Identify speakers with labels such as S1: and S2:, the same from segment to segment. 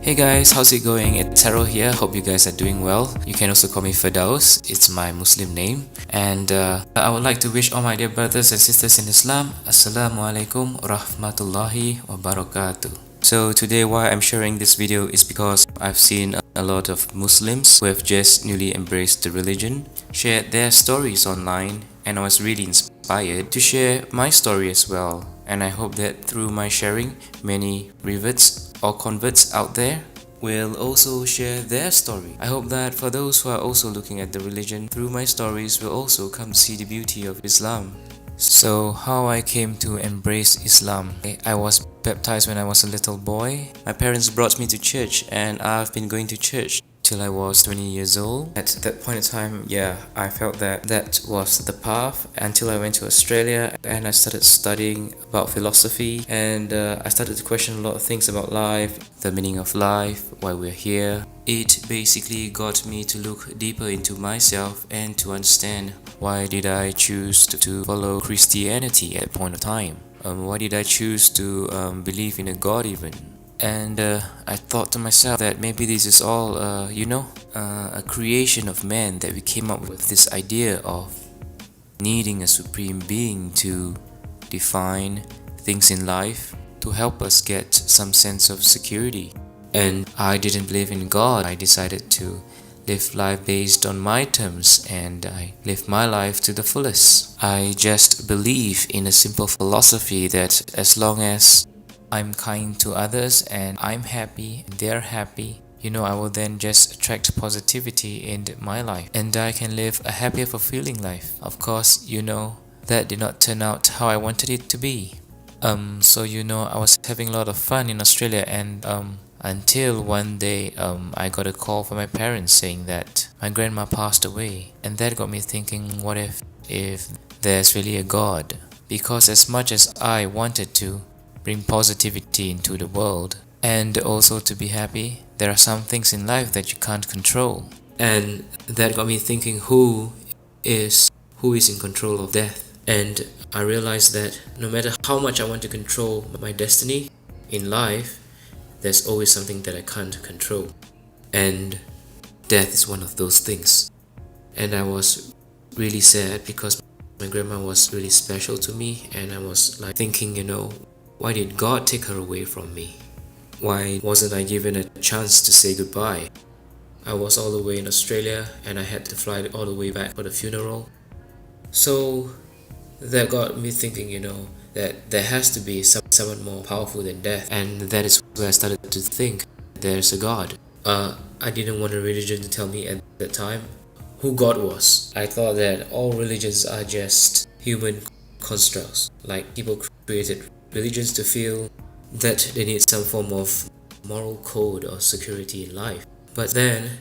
S1: Hey guys, how's it going? It's Harold here. Hope you guys are doing well. You can also call me Firdaus. It's my Muslim name. And I would like to wish all my dear brothers and sisters in Islam, Assalamu alaikum rahmatullahi wabarakatuh. So today why I'm sharing this video is because I've seen a lot of Muslims who have just newly embraced the religion shared their stories online, and I was really inspired to share my story as well. And I hope that through my sharing, many reverts or converts out there will also share their story. I hope that for those who are also looking at the religion through my stories will also come to see the beauty of Islam. So how I came to embrace Islam. I was baptized when I was a little boy. My parents brought me to church and I've been going to church till I was 20 years old. At that point in time, I felt that that was the path until I went to Australia and I started studying about philosophy, and I started to question a lot of things about life, the meaning of life, why we're here. It basically got me to look deeper into myself and to understand why did I choose to follow Christianity at a point of time. Why did I choose to believe in a God even? And I thought to myself that maybe this is all, a creation of man, that we came up with this idea of needing a supreme being to define things in life, to help us get some sense of security. And I didn't believe in God. I decided to live life based on my terms, and I live my life to the fullest. I just believe in a simple philosophy that as long as I'm kind to others and I'm happy, they're happy, I will then just attract positivity in my life and I can live a happier, fulfilling life. Of course, that did not turn out how I wanted it to be. I was having a lot of fun in Australia, and until one day I got a call from my parents saying that my grandma passed away, and that got me thinking, what if there's really a God? Because as much as I wanted to bring positivity into the world and also to be happy, there are some things in life that you can't control. And that got me thinking, who is in control of death? And I realized that no matter how much I want to control my destiny in life, there's always something that I can't control, and death is one of those things. And I was really sad because my grandma was really special to me, and I was like thinking, why did God take her away from me? Why wasn't I given a chance to say goodbye? I was all the way in Australia and I had to fly all the way back for the funeral. So that got me thinking, that there has to be someone more powerful than death. And that is where I started to think there's a God. I didn't want a religion to tell me at that time who God was. I thought that all religions are just human constructs, like people created religions to feel that they need some form of moral code or security in life. But then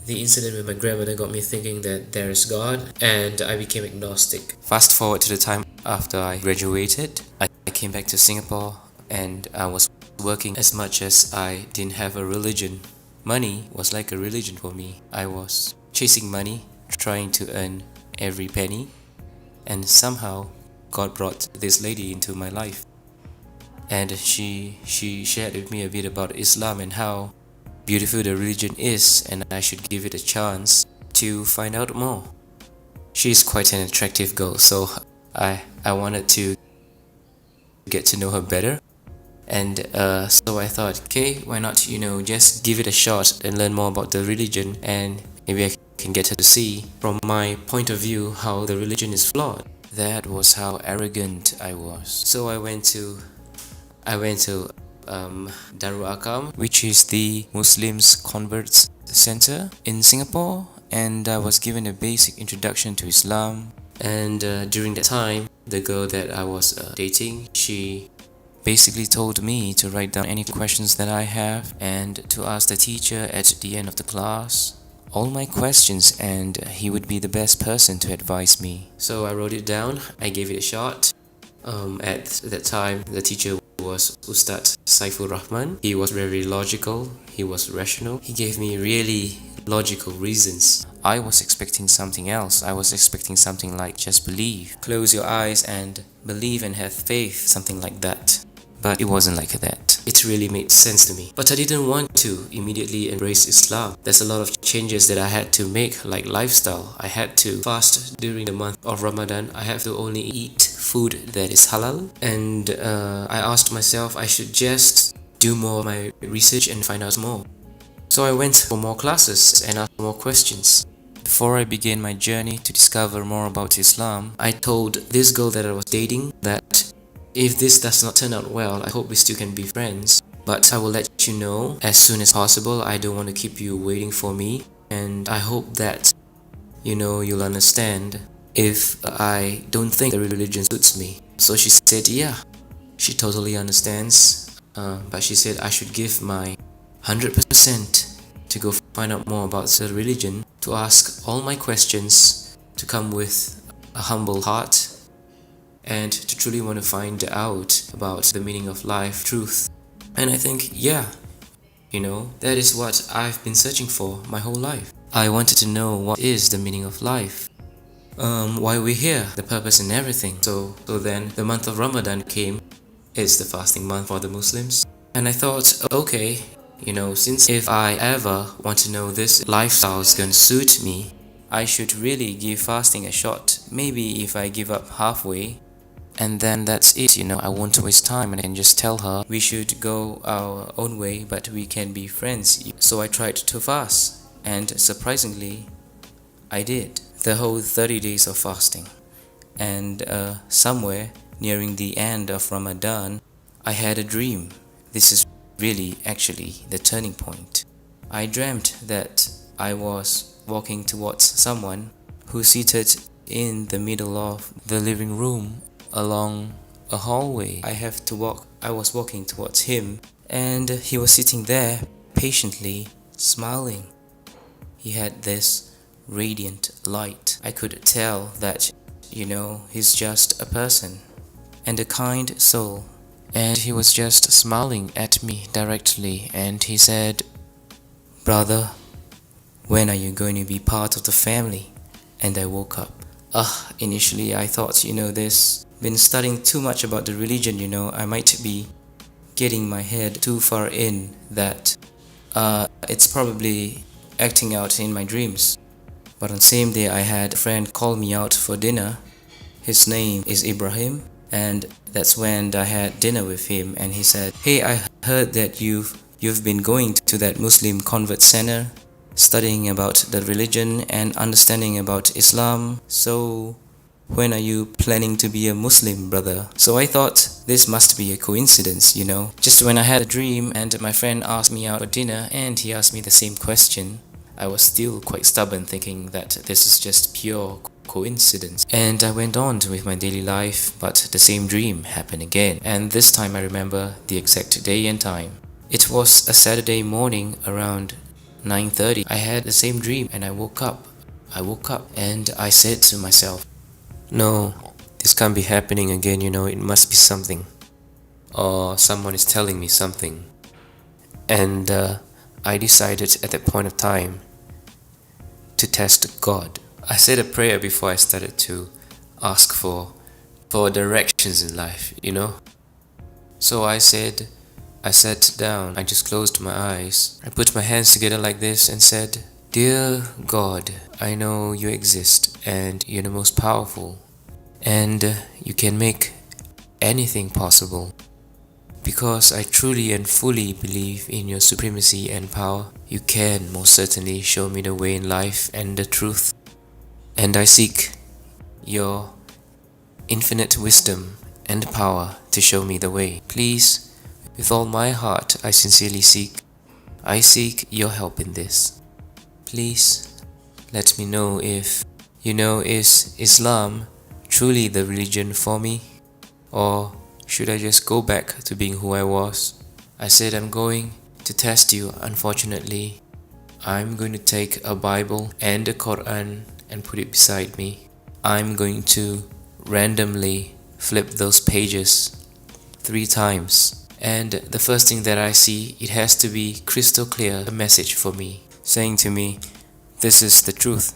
S1: the incident with my grandmother got me thinking that there is God, and I became agnostic. Fast forward to the time after I graduated, I came back to Singapore and I was working. As much as I didn't have a religion, money was like a religion for me. I was chasing money, trying to earn every penny, and somehow God brought this lady into my life. And she shared with me a bit about Islam and how beautiful the religion is, and I should give it a chance to find out more. She's quite an attractive girl, so I wanted to get to know her better. And so I thought, okay, why not, just give it a shot and learn more about the religion, and maybe I can get her to see from my point of view how the religion is flawed. That was how arrogant I was. So I went to Darul Akam, which is the Muslims Converts Center in Singapore, and I was given a basic introduction to Islam. And during that time, the girl that I was dating, she basically told me to write down any questions that I have and to ask the teacher at the end of the class all my questions, and he would be the best person to advise me. So I wrote it down, I gave it a shot. At that time, the teacher was Ustad Saiful Rahman. He was very logical, he was rational. He gave me really logical reasons. I was expecting something else. I was expecting something like just believe. Close your eyes and believe and have faith, something like that. But it wasn't like that. it really made sense to me. But I didn't want to immediately embrace Islam. There's a lot of changes that I had to make, like lifestyle. I had to fast during the month of Ramadan. I have to only eat food that is halal. And I asked myself I should just do more of my research and find out more. So I went for more classes and asked more questions. Before I began my journey to discover more about Islam, I told this girl that I was dating that if this does not turn out well, I hope we still can be friends. But I will let you know as soon as possible. I don't want to keep you waiting for me. And I hope that, you'll understand if I don't think the religion suits me. So she said, yeah, she totally understands. But she said I should give my 100% to go find out more about the religion, to ask all my questions, to come with a humble heart, and to truly want to find out about the meaning of life, truth. And I think, yeah, that is what I've been searching for my whole life. I wanted to know what is the meaning of life, why we're here, the purpose and everything. So then the month of Ramadan came. It's the fasting month for the Muslims. And I thought, okay, since if I ever want to know this lifestyle is going to suit me, I should really give fasting a shot. Maybe if I give up halfway, and then that's it, I won't waste time and I can just tell her we should go our own way, but we can be friends. So I tried to fast, and surprisingly, I did the whole 30 days of fasting. And somewhere nearing the end of Ramadan, I had a dream. This is really actually the turning point. I dreamt that I was walking towards someone who seated in the middle of the living room along a hallway. I was walking towards him, and he was sitting there patiently smiling. He had this radiant light. I could tell that, he's just a person and a kind soul. And he was just smiling at me directly, and he said, "Brother, when are you going to be part of the family?" And I woke up. Initially I thought, this been studying too much about the religion, I might be getting my head too far in that it's probably acting out in my dreams. But on the same day, I had a friend call me out for dinner. His name is Ibrahim, and that's when I had dinner with him, and he said, "Hey, I heard that you've been going to that Muslim convert center, studying about the religion and understanding about Islam. So when are you planning to be a Muslim, brother?" So I thought this must be a coincidence, Just when I had a dream and my friend asked me out for dinner and he asked me the same question, I was still quite stubborn, thinking that this is just pure coincidence. And I went on with my daily life, but the same dream happened again. And this time I remember the exact day and time. It was a Saturday morning around 9:30. I had the same dream and I woke up and I said to myself, "No, this can't be happening again, it must be something. Or someone is telling me something." And I decided at that point of time to test God. I said a prayer before I started to ask for directions in life, So I sat down, I just closed my eyes, I put my hands together like this and said, "Dear God, I know you exist and you're the most powerful, and you can make anything possible. Because I truly and fully believe in your supremacy and power, you can most certainly show me the way in life and the truth. And I seek your infinite wisdom and power to show me the way. Please, with all my heart, I sincerely seek your help in this. Please, let me know if, is Islam truly the religion for me? Or should I just go back to being who I was?" I said, "I'm going to test you. Unfortunately, I'm going to take a Bible and a Quran and put it beside me. I'm going to randomly flip those pages 3 times. And the first thing that I see, it has to be crystal clear, a message for me, saying to me, this is the truth,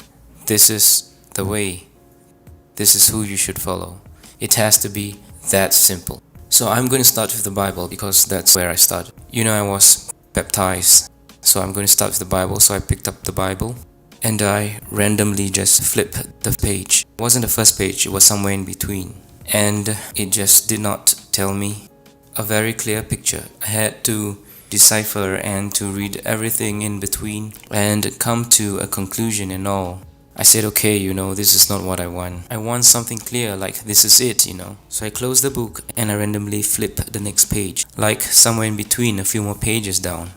S1: this is the way, this is who you should follow. It has to be that simple. So I'm going to start with the Bible because that's where I started. I was baptized, so I'm going to start with the Bible. So I picked up the Bible and I randomly just flipped the page. It wasn't the first page, it was somewhere in between. And it just did not tell me a very clear picture. I had to decipher and to read everything in between and come to a conclusion and all. I said, okay, this is not what I want. I want something clear, like this is it. So I closed the book and I randomly flip the next page, like somewhere in between, a few more pages down.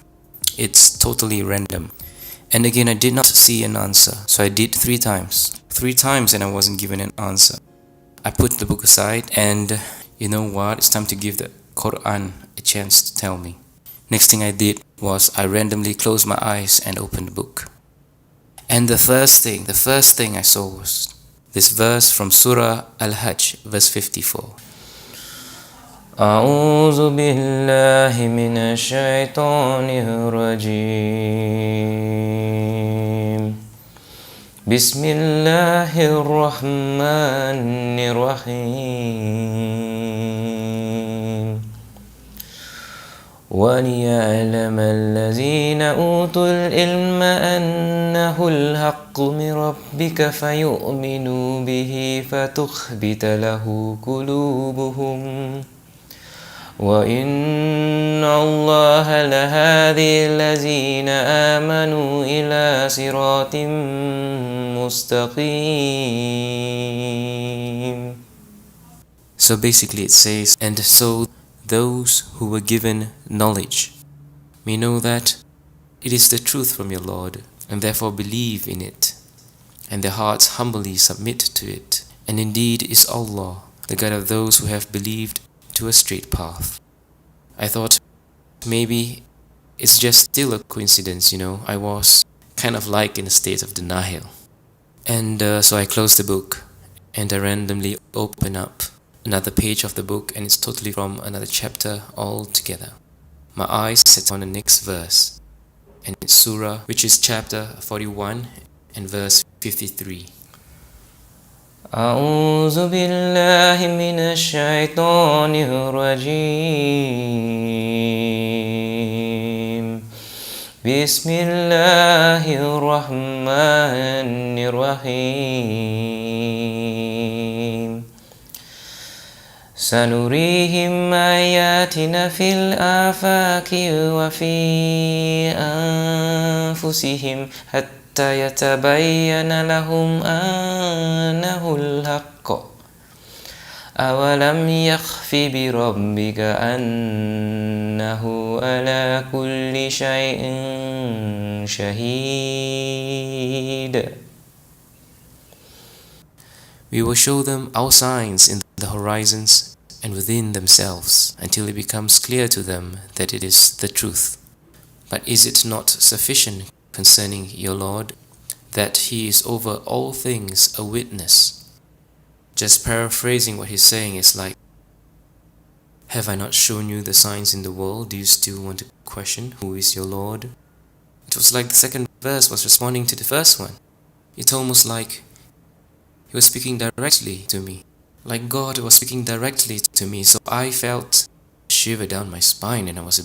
S1: It's totally random. And again, I did not see an answer. So I did 3 times. 3 times and I wasn't given an answer. I put the book aside and you know what? It's time to give the Quran a chance to tell me. Next thing I did was I randomly closed my eyes and opened the book. And the first thing I saw was this verse from Surah Al-Hajj, verse 54. أعوذ بالله من الشيطان الرجيم بسم الله الرحمن الرحيم وليعلم الذين أوتوا العلم أنه الحق من ربك فيؤمنوا به فتخبت له قلوبهم وإن الله لهادي الذين آمنوا إلى صراط مستقيم. So basically it says, and so those who were given knowledge may know that it is the truth from your Lord, and therefore believe in it, and their hearts humbly submit to it. And indeed is Allah, the guide of those who have believed to a straight path. I thought maybe it's just still a coincidence, I was kind of like in a state of denial. And so I closed the book and I randomly opened up another page of the book, and it's totally from another chapter altogether. My eyes set on the next verse, and it's Surah, which is chapter 41 and verse 53. أعوذ بالله من الشيطان الرجيم بسم الله الرحمن الرحيم سنريهم آياتنا في الآفاق وفي أنفسهم حتى يتبين لهم أنه الحق أولم يخف بربك أنه على كل شيء شهيد. We will show them our signs in the horizons and within themselves until it becomes clear to them that it is the truth. But is it not sufficient concerning your Lord that He is over all things a witness? Just paraphrasing what he's saying is like, have I not shown you the signs in the world? Do you still want to question who is your Lord? It was like the second verse was responding to the first one. It's almost like He was speaking directly to me, like God was speaking directly to me. So I felt a shiver down my spine, and I was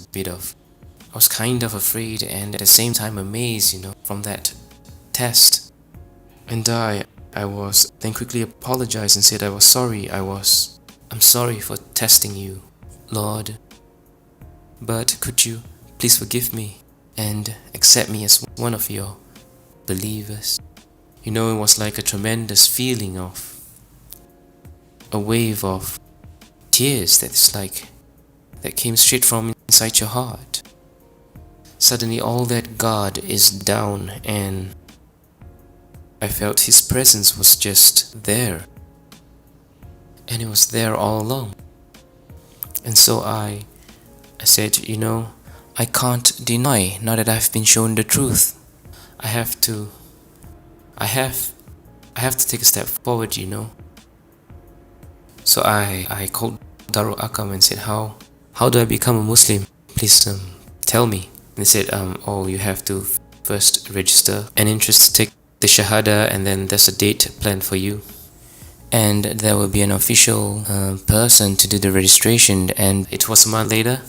S1: kind of afraid and at the same time amazed, from that test. And I was then quickly apologized and said I was sorry. I'm sorry for testing you, Lord. But could you please forgive me and accept me as one of your believers? It was like a tremendous feeling of a wave of tears that came straight from inside your heart. Suddenly all that God is down, and I felt His presence was just there. And it was there all along. And so I said, I can't deny now that I've been shown the truth. I have to take a step forward, So I called Darul Akam and said, how do I become a Muslim? Please tell me. And they said, you have to first register an interest to take the Shahada, and then there's a date planned for you. and there will be an official person to do the registration, and it was a month later,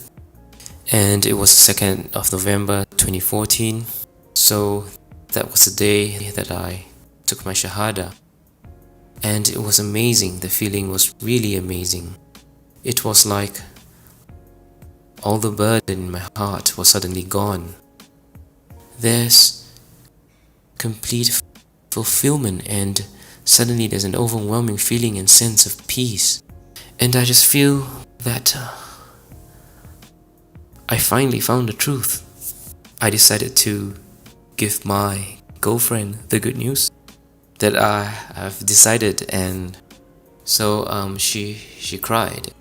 S1: and it was the 2nd of November 2014. So that was the day that I took my Shahada, and it was amazing. The feeling was really amazing. It was like all the burden in my heart was suddenly gone. There's complete fulfillment, and suddenly there's an overwhelming feeling and sense of peace. And I just feel that I finally found the truth. I decided to give my girlfriend the good news that I have decided, and so she cried.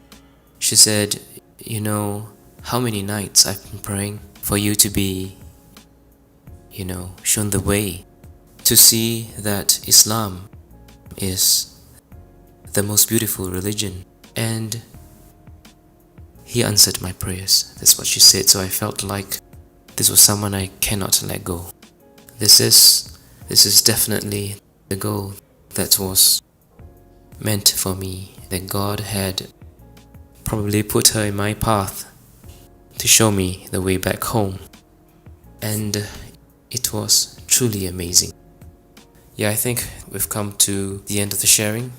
S1: She said, you know how many nights I've been praying for you to be, shown the way, to see that Islam is the most beautiful religion. And he answered my prayers. That's what she said. So I felt like this was someone I cannot let go. This is definitely the goal that was meant for me, that God had probably put her in my path to show me the way back home. And it was truly amazing. Yeah, I think we've come to the end of the sharing.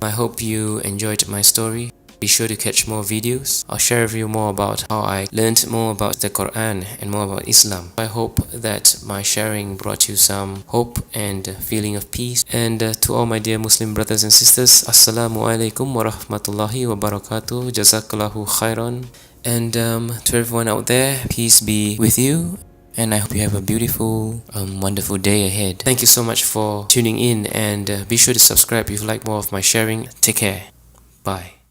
S1: I hope you enjoyed my story. Be sure to catch more videos. I'll share with you more about how I learned more about the Quran and more about Islam. I hope that my sharing brought you some hope and feeling of peace. And to all my dear Muslim brothers and sisters, Assalamu alaikum wa rahmatullahi wa barakatuh. Jazakallahu khairan. And to everyone out there, peace be with you. And I hope you have a beautiful, wonderful day ahead. Thank you so much for tuning in, and be sure to subscribe if you like more of my sharing. Take care. Bye.